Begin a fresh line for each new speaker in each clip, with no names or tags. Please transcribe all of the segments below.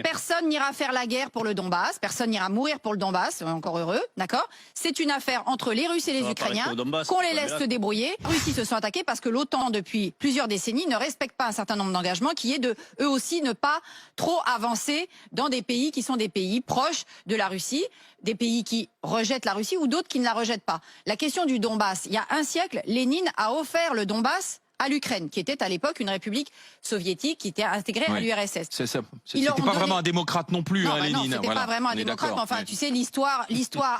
Personne n'ira faire la guerre pour le Donbass, personne n'ira mourir pour le Donbass, encore heureux, d'accord? C'est une affaire entre les Russes et les Ukrainiens, qu'on les laisse se débrouiller. Les Russes se sont attaqués parce que l'OTAN, depuis plusieurs décennies, ne respecte pas un certain nombre d'engagements, qui est de, eux aussi, ne pas trop avancer dans des pays qui sont des pays proches de la Russie, des pays qui rejettent la Russie ou d'autres qui ne la rejettent pas. La question du Donbass, il y a un siècle, Lénine a offert le Donbass à l'Ukraine, qui était à l'époque une république soviétique qui était intégrée à l'URSS.
C'était pas vraiment un démocrate non plus,
non,
hein, Lénine.
Non, c'était pas vraiment un démocrate, mais enfin, tu sais, l'histoire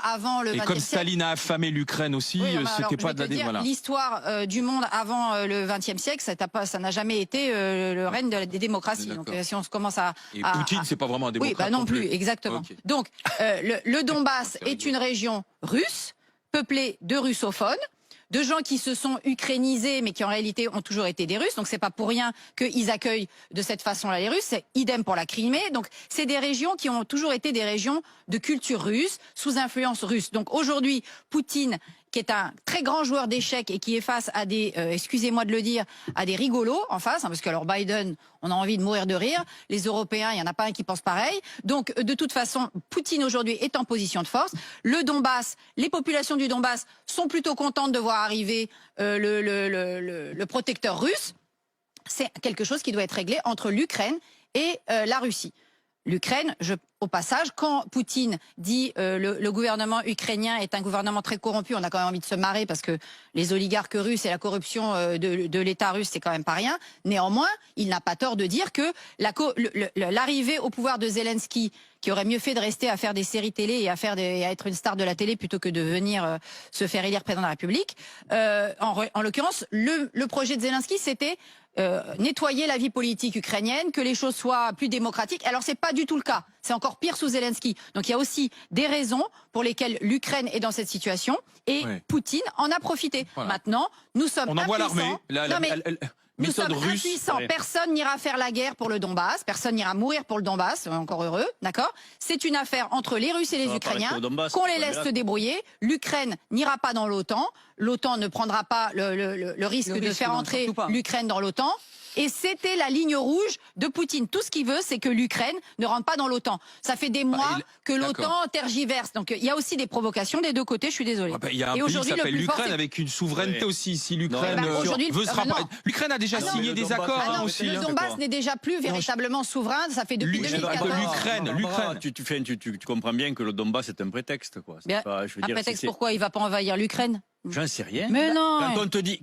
avant le 20e siècle...
Et comme Staline a affamé l'Ukraine aussi, c'était pas de la...
Voilà. L'histoire du monde avant le 20e siècle, ça n'a jamais été le règne des démocraties. Donc si on commence à...
Et Poutine, c'est pas vraiment un démocrate
non plus, exactement. Okay. Donc, le Donbass est une région russe, peuplée de russophones, de gens qui se sont ukrainisés, mais qui en réalité ont toujours été des Russes. Donc c'est pas pour rien qu'ils accueillent de cette façon-là les Russes. C'est idem pour la Crimée. Donc c'est des régions qui ont toujours été des régions de culture russe, sous influence russe. Donc aujourd'hui, Poutine, qui est un très grand joueur d'échecs et qui est face à des, excusez-moi de le dire, à des rigolos en face, hein, parce que alors Biden, on a envie de mourir de rire, les Européens, il n'y en a pas un qui pense pareil. Donc de toute façon, Poutine aujourd'hui est en position de force. Le Donbass, les populations du Donbass sont plutôt contentes de voir arriver le protecteur russe. C'est quelque chose qui doit être réglé entre l'Ukraine et la Russie. L'Ukraine, au passage, quand Poutine dit le gouvernement ukrainien est un gouvernement très corrompu, on a quand même envie de se marrer parce que les oligarques russes et la corruption de l'État russe, c'est quand même pas rien. Néanmoins, il n'a pas tort de dire que l'arrivée au pouvoir de Zelensky, qui aurait mieux fait de rester à faire des séries télé et à être une star de la télé plutôt que de venir se faire élire président de la République, en l'occurrence, le projet de Zelensky, c'était nettoyer la vie politique ukrainienne, que les choses soient plus démocratiques. Alors c'est pas du tout le cas. C'est encore pire sous Zelensky. Donc il y a aussi des raisons pour lesquelles l'Ukraine est dans cette situation et Poutine en a profité. Voilà. Maintenant, nous sommes
on envoie l'armée.
Nous sommes impuissants. Personne n'ira faire la guerre pour le Donbass. Personne n'ira mourir pour le Donbass. Encore heureux, d'accord? C'est une affaire entre les Russes et les Ukrainiens. Qu'on les laisse se débrouiller. L'Ukraine n'ira pas dans l'OTAN. L'OTAN ne prendra pas le risque de faire entrer l'Ukraine dans l'OTAN. Et c'était la ligne rouge de Poutine. Tout ce qu'il veut, c'est que l'Ukraine ne rentre pas dans l'OTAN. Ça fait des mois que l'OTAN tergiverse. Donc il y a aussi des provocations des deux côtés, je suis désolée.
Il y a un pays qui s'appelle l'Ukraine avec une souveraineté aussi. Si l'Ukraine veut se rapprocher... L'Ukraine a déjà signé des accords aussi.
Le Donbass n'est déjà plus véritablement souverain. Ça fait depuis 2014.
L'Ukraine. Tu comprends bien que le Donbass est un prétexte, quoi.
Un prétexte pourquoi il ne va pas envahir l'Ukraine?
J'en sais rien.
Mais non.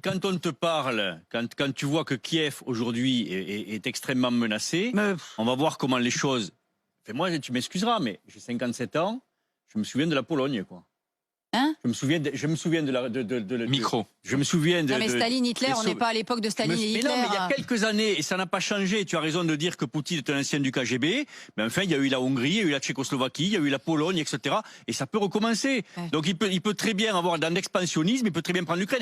Quand on te parle, quand tu vois que Kiev aujourd'hui est extrêmement menacé, on va voir comment les choses. Enfin, moi, tu m'excuseras, mais j'ai 57 ans, je me souviens de la Pologne, quoi.
Hein?
Je me souviens de
micro.
Je me souviens de.
Non mais Staline, Hitler, on n'est pas à l'époque de Staline et Hitler.
Mais non, mais il y a quelques années, et ça n'a pas changé. Tu as raison de dire que Poutine est un ancien du KGB. Mais enfin, il y a eu la Hongrie, il y a eu la Tchécoslovaquie, il y a eu la Pologne, etc. Et ça peut recommencer. Donc il peut très bien avoir dans l'expansionnisme, il peut très bien prendre l'Ukraine.